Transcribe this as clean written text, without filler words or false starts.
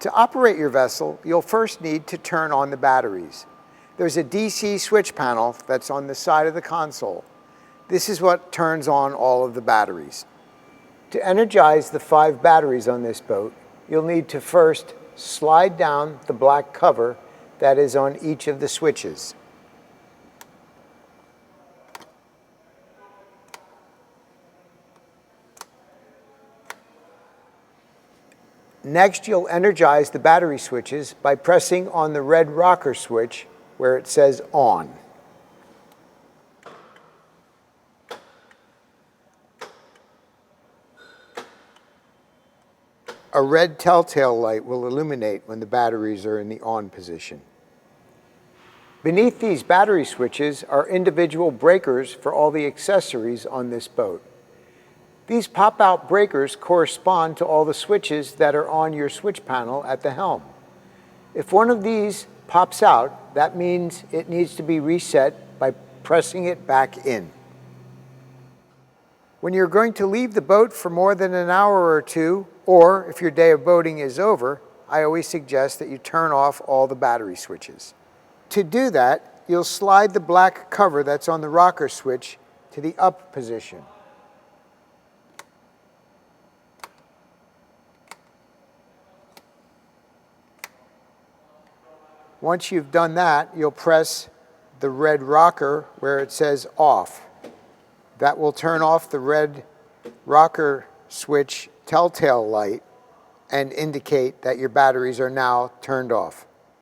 To operate your vessel, you'll first need to turn on the batteries. There's a DC switch panel that's on the side of the console. This is what turns on all of the batteries. To energize the 5 batteries on this boat, you'll need to first slide down the black cover that is on each of the switches. Next, you'll energize the battery switches by pressing on the red rocker switch where it says on. A red telltale light will illuminate when the batteries are in the on position. Beneath these battery switches are individual breakers for all the accessories on this boat. These pop-out breakers correspond to all the switches that are on your switch panel at the helm. If one of these pops out, that means it needs to be reset by pressing it back in. When you're going to leave the boat for more than an hour or two, or if your day of boating is over, I always suggest that you turn off all the battery switches. To do that, you'll slide the black cover that's on the rocker switch to the up position. Once you've done that, you'll press the red rocker where it says off. That will turn off the red rocker switch telltale light and indicate that your batteries are now turned off.